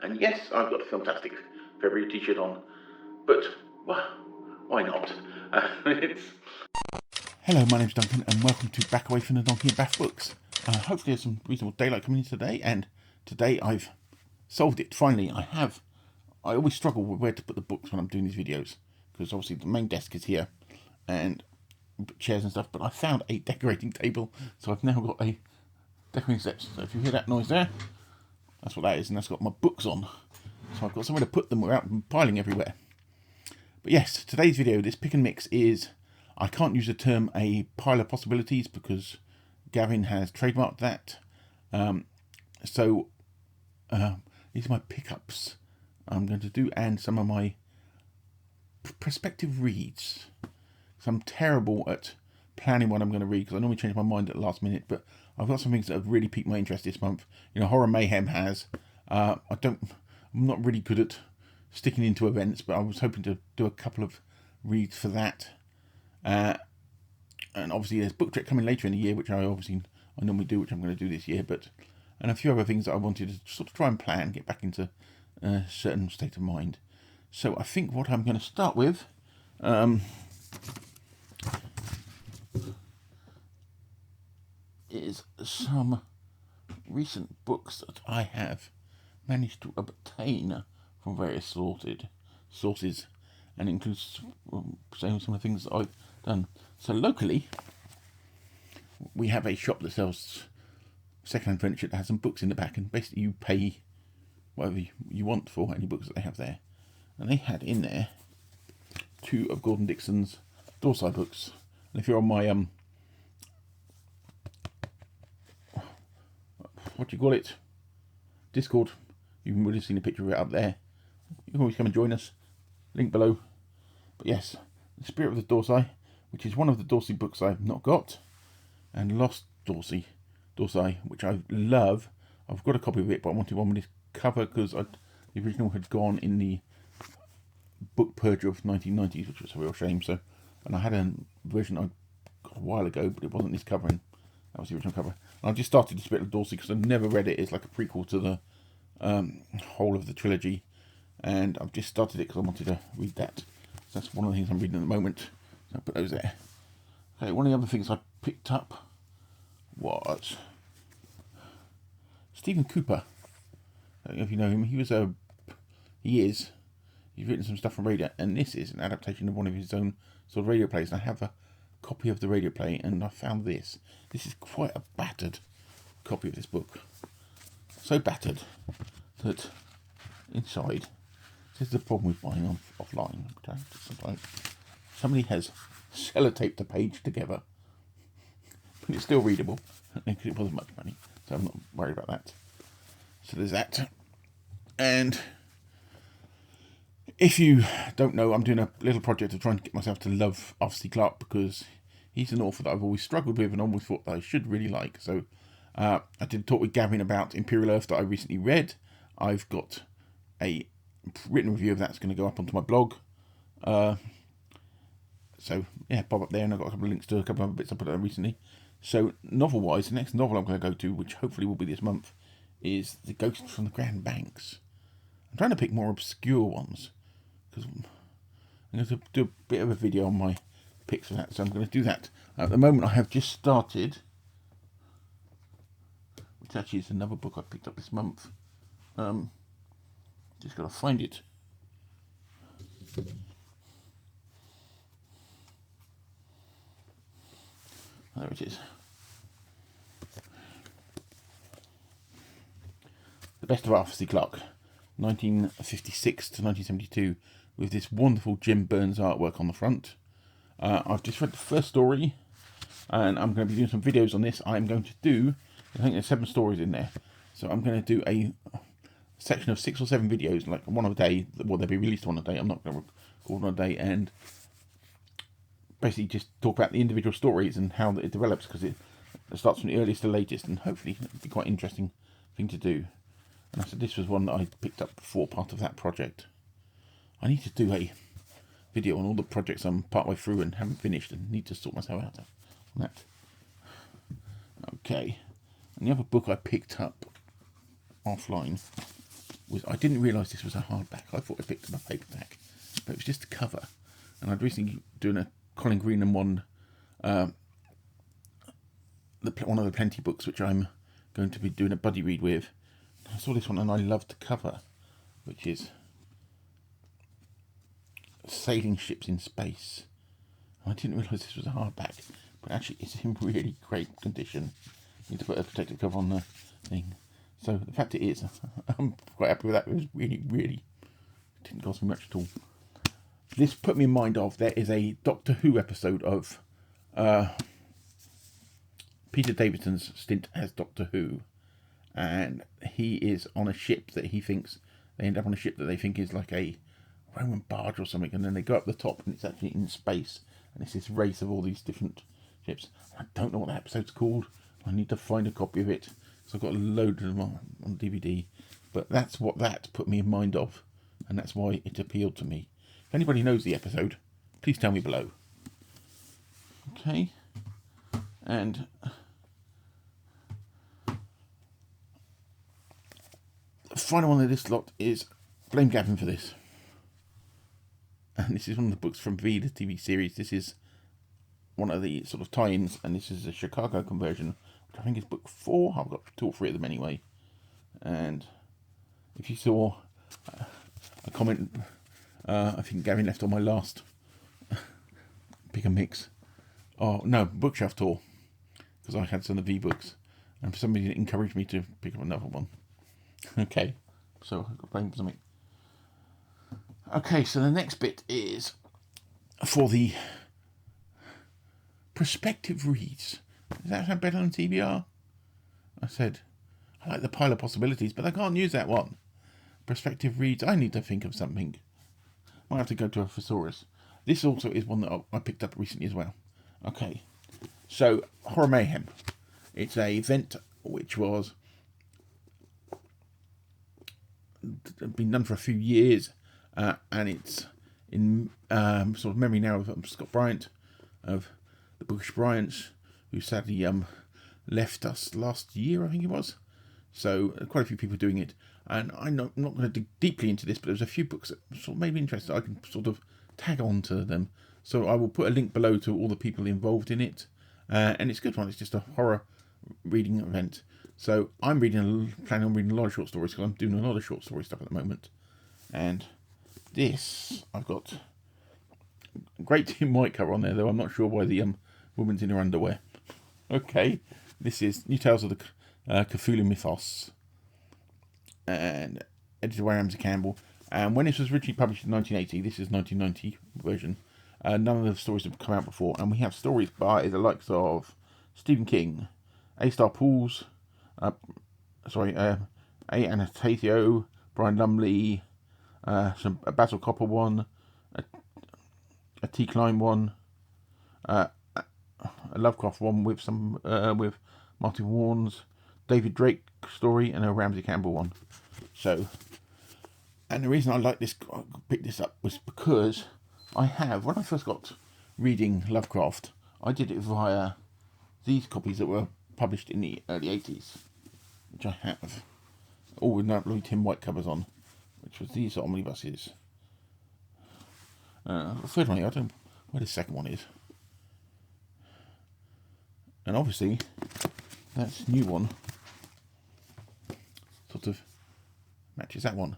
And yes, I've got a Filmtastic February t-shirt on, but well, why not? Hello, my name's Duncan, and welcome to Back Away from the Donkey and Bath Books. Hopefully there's some reasonable daylight coming in today, and today I've solved it. Finally, I always struggle with where to put the books when I'm doing these videos, because obviously the main desk is here, and chairs and stuff, but I found a decorating table, so I've now got a decorating set. So if you hear that noise there, that's what that is, and that's got my books on. So I've got somewhere to put them without them piling everywhere. But yes, today's video, this pick and mix is, I can't use the term a pile of possibilities because Gavin has trademarked that. So these are my pickups I'm going to do, and some of my prospective reads. So I'm terrible at planning what I'm going to read because I normally change my mind at the last minute, but I've got some things that have really piqued my interest this month. You know, Horror Mayhem has. I'm not really good at sticking into events, but I was hoping to do a couple of reads for that. And obviously there's Book Trek coming later in the year, which I normally do, which I'm going to do this year, and a few other things that I wanted to sort of try and plan, get back into a certain state of mind. So I think what I'm going to start with is some recent books that I have managed to obtain from various sources, and includes saying some of the things that I've done. So locally, we have a shop that sells second-hand furniture that has some books in the back, and basically you pay whatever you want for any books that they have there. And they had in there 2 of Gordon Dixon's Dorsey books. And if you're on my what do you call it, Discord, you would have seen a picture of it up there. You can always come and join us, link below. But yes, The Spirit of the Dorsey, which is one of the Dorsey books I've not got, and Lost Dorsey, which I love. I've got a copy of it, but I wanted one with this cover because the original had gone in the book purge of 1990s, which was a real shame. So, and I had a version I got a while ago, but it wasn't this cover, and that was the original cover. And I just started The Spirit of Dorsey because I've never read it. It's like a prequel to the whole of the trilogy, and I've just started it because I wanted to read that. So that's one of the things I'm reading at the moment. So I'll put those there. Okay, one of the other things I picked up was Stephen Cooper. I don't know if you know him. He's written some stuff on radio, and this is an adaptation of one of his own sort of radio plays. And I have a copy of the radio play, and I found this. This is quite a battered copy of this book. So battered that inside, this is the problem with buying offline. Sometimes somebody has sellotaped the page together, but it's still readable because it wasn't much money, so I'm not worried about that. So there's that. And if you don't know, I'm doing a little project of trying to get myself to love Arthur C. Clarke, because he's an author that I've always struggled with and always thought that I should really like. So I did talk with Gavin about Imperial Earth that I recently read. I've got a written review of that's going to go up onto my blog. So yeah, pop up there, and I've got a couple of links to a couple of other bits I put out recently. So novel-wise, the next novel I'm going to go to, which hopefully will be this month, is The Ghost from the Grand Banks. I'm trying to pick more obscure ones, because I'm going to do a bit of a video on my picks for that, so I'm going to do that. At the moment, I have just started, which actually is another book I picked up this month. Just got to find it. There it is. The Best of Arthur C. Clarke, 1956 to 1972, with this wonderful Jim Burns artwork on the front. I've just read the first story, and I'm going to be doing some videos on this. I'm going to do, I think there's 7 stories in there, so I'm going to do a section of 6 or 7 videos, like one a day. Well, they'll be released one a day. I'm not going to record one a day, and basically just talk about the individual stories and how it develops, because it starts from the earliest to latest, and hopefully it'll be quite an interesting thing to do. And I said this was one that I picked up before part of that project. I need to do a video on all the projects I'm partway through and haven't finished, and need to sort myself out on that. Okay, and the other book I picked up offline was I didn't realise this was a hardback. I thought I picked up a paperback, but it was just a cover. And I'd recently doing a Colin Greenham one, one of the Plenty books, which I'm going to be doing a buddy read with. I saw this one and I loved the cover, which is Sailing Ships in Space. I didn't realise this was a hardback, but actually it's in really great condition. Need to put a protective cover on the thing. So the fact it is, I'm quite happy with that. It was really didn't cost me much at all. This put me in mind of, there is a Doctor Who episode of Peter Davison's stint as Doctor Who, and he is on a ship that he thinks, they end up on a ship that they think is like a Roman barge or something, and then they go up the top and it's actually in space, and it's this race of all these different ships. I don't know what that episode's called. I need to find a copy of it, so I've got a load of them on DVD, but that's what that put me in mind of, and that's why it appealed to me. If anybody knows the episode, please tell me below. Okay, and the final one of this lot is Blame Gavin for This. And this is one of the books from V, the TV series. This is one of the sort of tie-ins, and this is a Chicago conversion, which I think is book 4. I've got 2 or 3 of them anyway. And if you saw a comment, I think Gavin left on my last pick a mix. Oh no, bookshelf tour, because I had some of the V books, and for some reason it encouraged me to pick up another one. Okay, so I've got blamed for something. Okay, so the next bit is for the prospective reads. Does that sound better than TBR? I said, I like the pile of possibilities, but I can't use that one. Prospective reads, I need to think of something. Might have to go to a thesaurus. This also is one that I picked up recently as well. Okay, so Horror Mayhem. It's an event which was been done for a few years. And it's in sort of memory now of Scott Bryant, of the Bookish Bryants, who sadly left us last year, I think it was. So quite a few people doing it. And I'm not going to dig deeply into this, but there's a few books that sort of made me interested. I can sort of tag on to them. So I will put a link below to all the people involved in it. And it's a good one. It's just a horror reading event. So I'm planning on reading a lot of short stories, because I'm doing a lot of short story stuff at the moment. And this, I've got a great Tim White cover on there, though I'm not sure why the woman's in her underwear. Okay, this is New Tales of the Cthulhu Mythos, and edited by Ramsey Campbell. And when this was originally published in 1980, this is 1990 version, none of the stories have come out before, and we have stories by the likes of Stephen King, A. Star Pools, A. Anastasio, Brian Lumley, a Basil Copper one, a T. Klein one, a Lovecraft one with some with Martin Warnes, David Drake story, and a Ramsey Campbell one. So, and the reason I picked this up was because when I first got reading Lovecraft, I did it via these copies that were published in the early 80s, which I have, all with lovely Tim White covers on, which was these omnibuses. The third one here, I don't know where the second one is. And obviously, that new one sort of matches that one.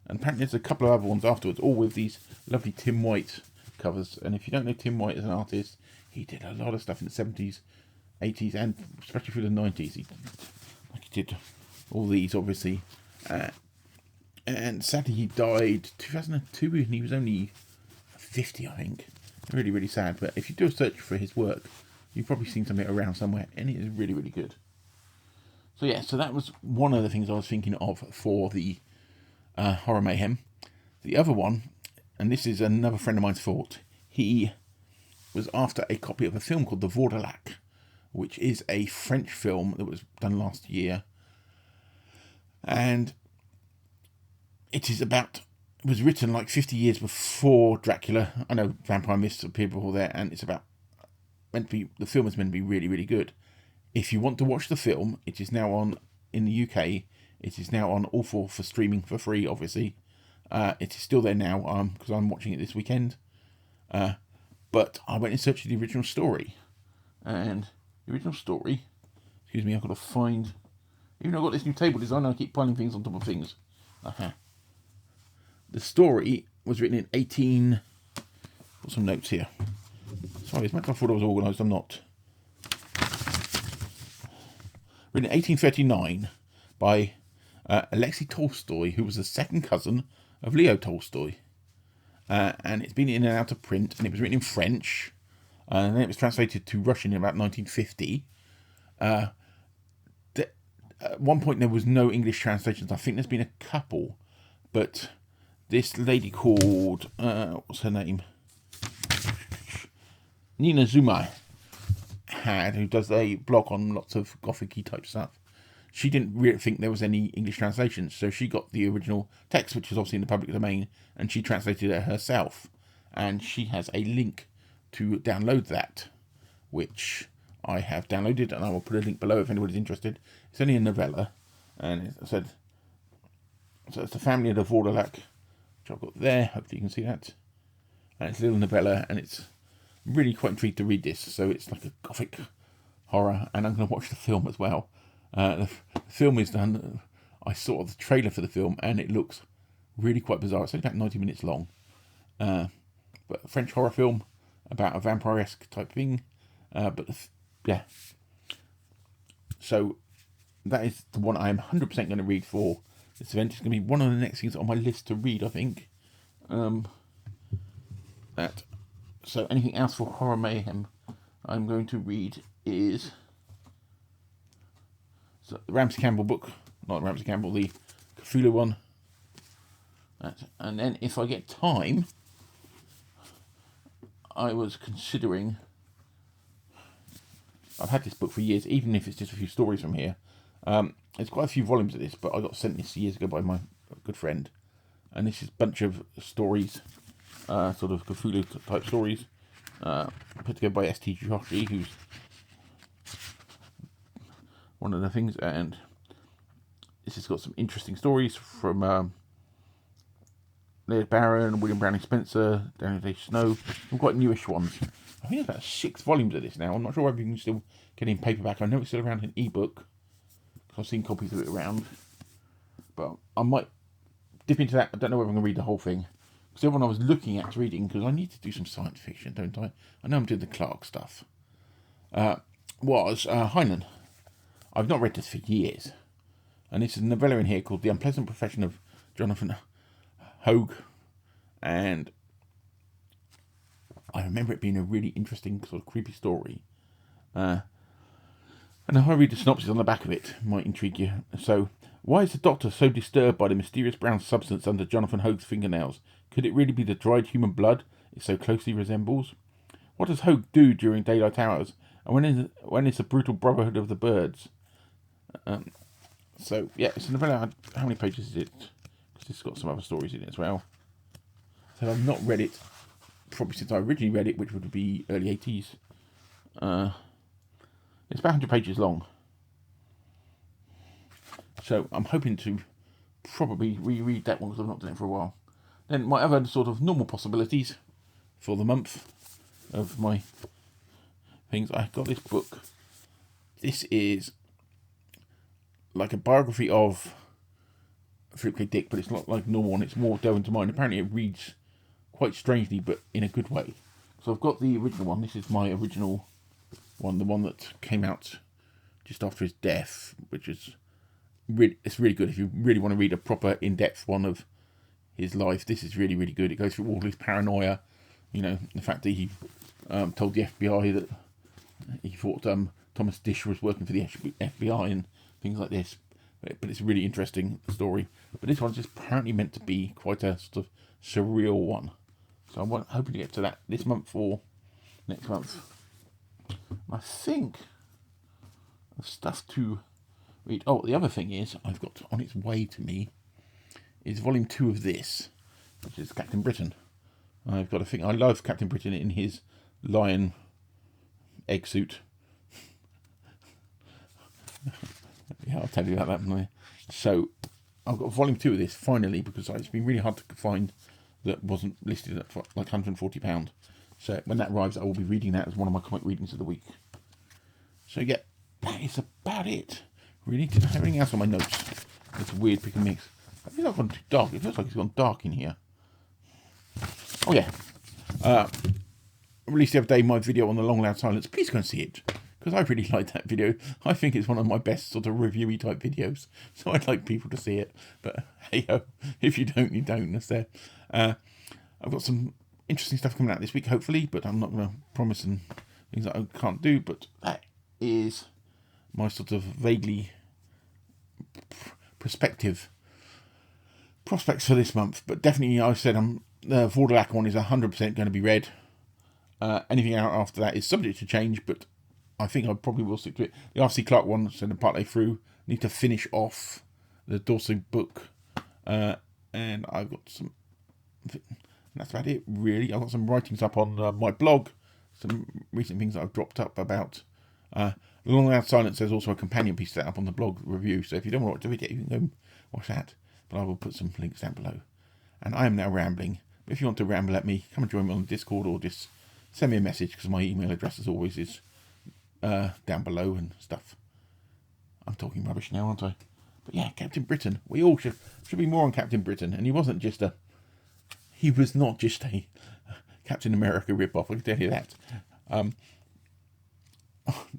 And apparently there's a couple of other ones afterwards, all with these lovely Tim White covers. And if you don't know Tim White as an artist, he did a lot of stuff in the 70s, 80s, and especially through the 90s. He did all these, obviously. And sadly he died 2002, and he was only 50, I think. Really, really sad. But if you do a search for his work, you've probably seen something around somewhere, and it is really, really good. So yeah, so that was one of the things I was thinking of for the Horror Mayhem. The other one, and this is another friend of mine's fault, he was after a copy of a film called The Vordalak, which is a French film that was done last year. And it was written like 50 years before Dracula. I know Vampire Myths appeared before there, and it's the film is meant to be really, really good. If you want to watch the film, it is now on in the UK It is now on all four for streaming for free, obviously. It is still there now because I'm watching it this weekend. But I went in search of the original story. And the original story, excuse me, I've got to find, even though I've got this new table design, I keep piling things on top of things. The story was written in got some notes here. Sorry, as much as I thought I was organised, I'm not. Written in 1839 by Alexei Tolstoy, who was the second cousin of Leo Tolstoy. And it's been in and out of print, and it was written in French, and then it was translated to Russian in about 1950. At one point there was no English translations. I think there's been a couple, but this lady called, what's her name? Nina Zuma, who does a blog on lots of Gothic-y type stuff. She didn't really think there was any English translations, so she got the original text, which is obviously in the public domain, and she translated it herself. And she has a link to download that, which I have downloaded, and I will put a link below if anybody's interested. It's only a novella, and as I said, so it's the family of the Vordalak, which I've got there. Hopefully you can see that. And it's a little novella, and it's really quite intrigued to read this. So it's like a Gothic horror, and I'm going to watch the film as well. The film is done. I saw the trailer for the film, and it looks really quite bizarre. It's only about 90 minutes long, but a French horror film about a vampire-esque type thing. Yeah. So that is the one I am 100% going to read for this event. It's going to be one of the next things on my list to read, I think. So anything else for Horror Mayhem I'm going to read is the Ramsey Campbell book, not Ramsey Campbell, the Cthulhu one. And then if I get time, I was considering, I've had this book for years, even if it's just a few stories from here. There's quite a few volumes of this, but I got sent this years ago by my good friend. And this is a bunch of stories, sort of Cthulhu type stories, put together by S.T. Joshi, who's one of the things. And this has got some interesting stories from Laird Barron, William Browning Spencer, Daniel Day Snow, some quite newish ones. I think there's about 6 volumes of this now. I'm not sure whether you can still get it in paperback. I know it's still around in ebook, because I've seen copies of it around. But I might dip into that. I don't know whether I'm going to read the whole thing. Because the other one I was looking at reading, because I need to do some science fiction, don't I? I know I'm doing the Clark stuff. Was Heinlein. I've not read this for years. And this is a novella in here called The Unpleasant Profession of Jonathan Hogue. And I remember it being a really interesting, sort of creepy story. And if I read the synopsis on the back of it, it might intrigue you. So, why is the Doctor so disturbed by the mysterious brown substance under Jonathan Hogue's fingernails? Could it really be the dried human blood it so closely resembles? What does Hogue do during daylight hours? And when is the brutal brotherhood of the birds? So, yeah, it's a novella. How many pages is it? Because it's got some other stories in it as well. So I've not read it probably since I originally read it, which would be early 80s. It's about 100 pages long. So I'm hoping to probably reread that one because I've not done it for a while. Then my other sort of normal possibilities for the month of my things. I got this book. This is like a biography of Philip K. Dick, but it's not like a normal one. It's more delved into mine. Apparently it reads quite strangely, but in a good way. So I've got the original one. This is my original one, the one that came out just after his death, which is it's really good. If you really want to read a proper in-depth one of his life, this is really, really good. It goes through all his paranoia, you know, the fact that he told the FBI that he thought Thomas Dish was working for the FBI and things like this. But it's a really interesting story. But this one's just apparently meant to be quite a sort of surreal one. So I'm hoping to get to that this month or next month. I think of stuff to read. Oh, the other thing is, I've got on its way to me is volume 2 of this, which is Captain Britain. I've got a thing. I love Captain Britain in his lion egg suit. Yeah, I'll tell you about that when So I've got volume 2 of this finally, because it's been really hard to find that wasn't listed at like £140. So when that arrives, I will be reading that as one of my comic readings of the week. So yeah, that is about it. Really, did I have anything else on my notes? It's a weird pick and mix. I feel like I've gone too dark. It feels like it's gone dark in here. Oh yeah. I released the other day my video on the Long Loud Silence. Please go and see it, because I really like that video. I think it's one of my best sort of reviewy type videos, so I'd like people to see it. But hey ho, if you don't, you don't. That's there. I've got some interesting stuff coming out this week, hopefully, but I'm not going to promise and things that I can't do. But that is my sort of vaguely prospects for this month. But definitely, I said the Vordalak one is 100% going to be read. Anything out after that is subject to change, but I think I probably will stick to it. The R.C. Clarke one, so partway through, need to finish off the Dorsey book, and I've got some. That's about it, really. I've got some writings up on my blog, some recent things that I've dropped up about. Long Loud Silence, there's also a companion piece set up on the blog review, so if you don't want to watch the video, you can go watch that. But I will put some links down below. And I am now rambling. But if you want to ramble at me, come and join me on Discord, or just send me a message, because my email address, as always, is down below and stuff. I'm talking rubbish now, aren't I? But yeah, Captain Britain. We all should be more on Captain Britain. And he was not just a Captain America rip-off, I can tell you that.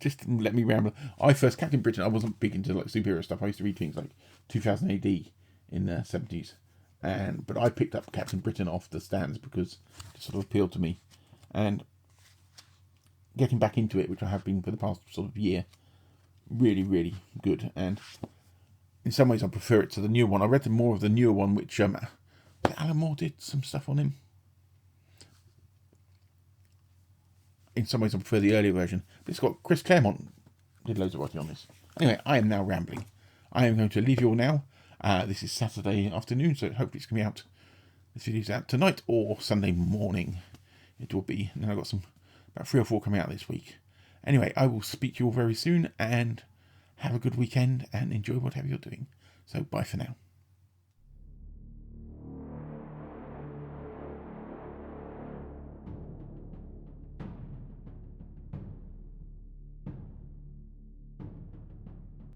Just let me ramble. Captain Britain, I wasn't big into like superhero stuff. I used to read things like 2000 AD in the 70s. But I picked up Captain Britain off the stands because it sort of appealed to me. And getting back into it, which I have been for the past sort of year, really, really good. And in some ways I prefer it to the newer one. I read more of the newer one, which Alan Moore did some stuff on him. In some ways I prefer the earlier version. But it's got Chris Claremont did loads of writing on this. Anyway, I am now rambling. I am going to leave you all now. This is Saturday afternoon, so hopefully it's going to be out. This video's out tonight or Sunday morning. It will be. And then I've got about 3 or 4 coming out this week. Anyway, I will speak to you all very soon, and have a good weekend and enjoy whatever you're doing. So bye for now.